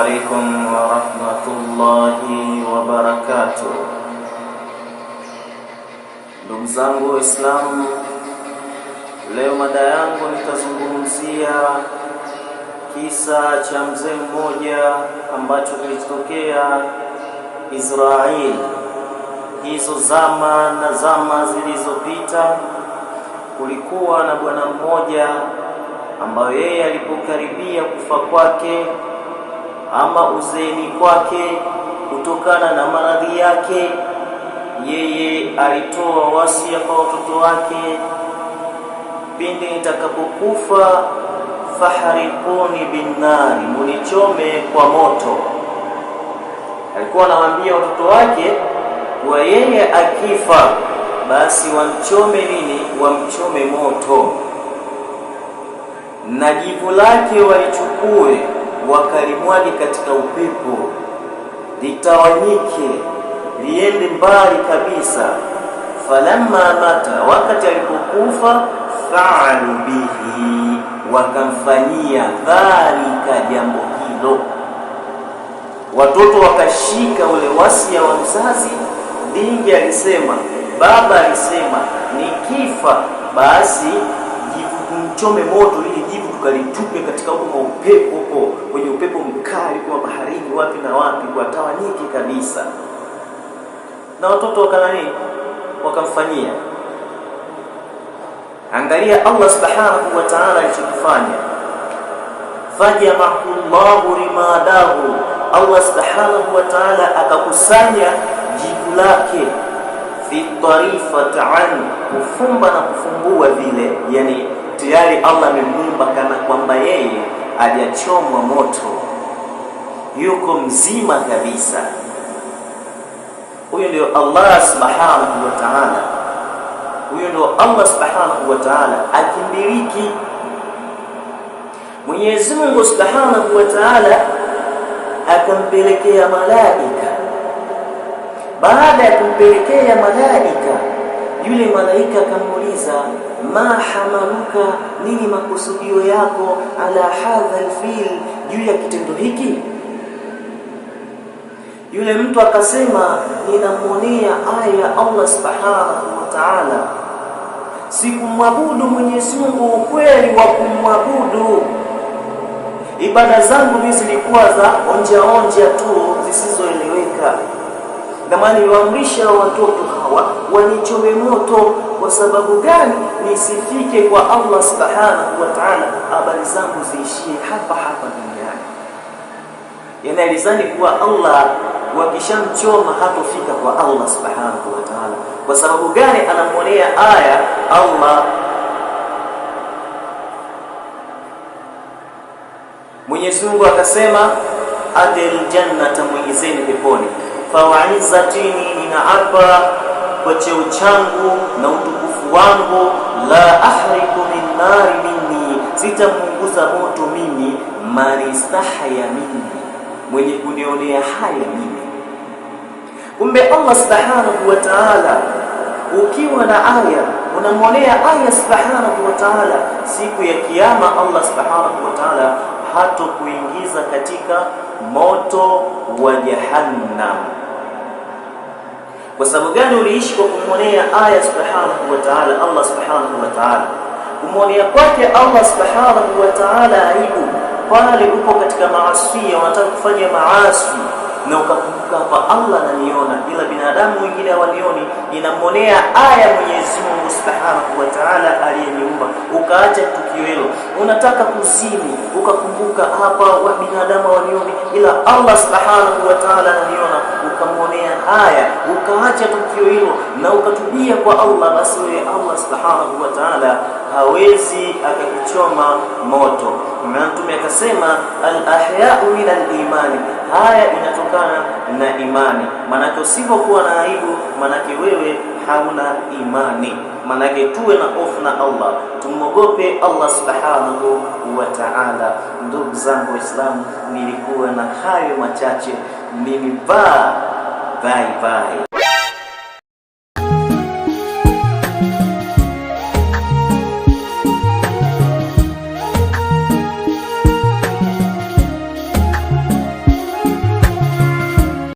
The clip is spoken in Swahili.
عليكم ورحمة الله وبركاته. Ndugu zangu Waislamu, leo mada yangu nitazungumzia kisa cha mzee mmoja ambacho kilitokea Israeli hizo zama na zama zilizopita. Kulikuwa na bwana mmoja ambaye yeye alipokaribia kufa kwake ama uzeeni kwake kutokana na maradhi yake, yeye alitoa wasia kwa watoto wake, pindi nitakapokufa faharikuni binnari, munichome kwa moto. Alikuwa anawaambia watoto wake kwa yeye akifa basi wamchome nini? Wamchome moto, na jivu lake walichukue wakalimwage katika upepo, litawanyike liende mbali kabisa. Falamma mata, wakati alipokufa, fa'alu bihi, wakamfanyia dhalika, jambo hilo. Watoto wakashika ule wasia wa mzazi. Dingi alisema, baba alisema, nikifa basi mchome moto, ili jivu tukalitupe katika huko upepo, huko kwenye upepo mkali kwa baharini, wapi na wapi, watawanyike kabisa. Na watoto wakanani, wakamfanyia. Angalia Allah subhanahu wa ta'ala alichokifanya. Fajamahu Allahu rimadahu, Allah subhanahu wa ta'ala akakusanya jivu lake fi tarifati an, kufumba na kufumbua vile, yani tayari Allah amemuumba kana kwamba yeye hajachomwa moto, yuko mzima kabisa. Huyo ndio Allah subhanahu wa ta'ala, huyo ndio Allah subhanahu wa ta'ala akimbiliki. Mwenyezi Mungu subhanahu wa ta'ala akampelekea malaika. Baada ya kumpelekea malaika, yule malaika akamuuliza, ma hamaluka, nini makusudio yako, ala hadha alfil, juu ya kitendo hiki? Yule mtu akasema, ninamuonea aya Allah subhanahu wa ta'ala, sikumwabudu Mwenyezi Mungu ukweli wa kumwabudu. Ibada zangu mimi zilikuwa za onja tu zisizoeleweka. Kama niliwaamrisha watoto hawa wanichome moto, kwa sababu gani? Nisifike kwa Allah subhanahu wa ta'ala, habari zangu ziishie hapa duniani. Yani alizani kuwa Allah wakishamchoma hatofika kwa Allah subhanahu wa ta'ala. Kwa sababu gani? Anamuonea aya Allah. Mwenyezi Mungu akasema, adil jannata, muingizeni peponi. Fawaizatini, ninaapa kwa cheo changu na utukufu wangu, la ahriku min nari minni, sitamunguza moto mimi, man istahya minni, mwenye kunionea haya mimi. Kumbe Allah subhanahu wa ta'ala, ukiwa na aya unamwonea aya subhanahu wa ta'ala, siku ya kiyama Allah subhanahu wa ta'ala hatokuingiza katika moto wa jahannam. Kwa sababu gani? Uliishi kwa kumwonea aya subhanahu wa ta'ala, Allah subhanahu wa ta'ala. Kumwonea kwake Allah subhanahu wa ta'ala aibu pale uko katika maasi, unataka kufanya maasi na ukakumbuka hapa Allah ananiona, ila binadamu wengine hawanioni. Inamwonea aya Mwenyezi Mungu subhanahu wa ta'ala aliyeniumba, ukaacha tukio hilo. Unataka kuzini, ukakumbuka hapa wa binadamu hawanioni, ila Allah subhanahu wa ta'ala ananiona, ukamwonea aya, ukaacha tukio hilo na ukatubia kwa Allah, basi wewe Allah subhanahu wa ta'ala hawezi akakuchoma moto. Mtume akasema, al-ahya'u min al-imani, haya inatokana na imani. Manake usipokuwa na aibu, manake wewe hauna imani. Manake tuwe na hofu na Allah, tumogope Allah subhanahu wa ta'ala. Ndugu zangu Waislamu, nilikuwa na hayo machache. Mimi bye bye.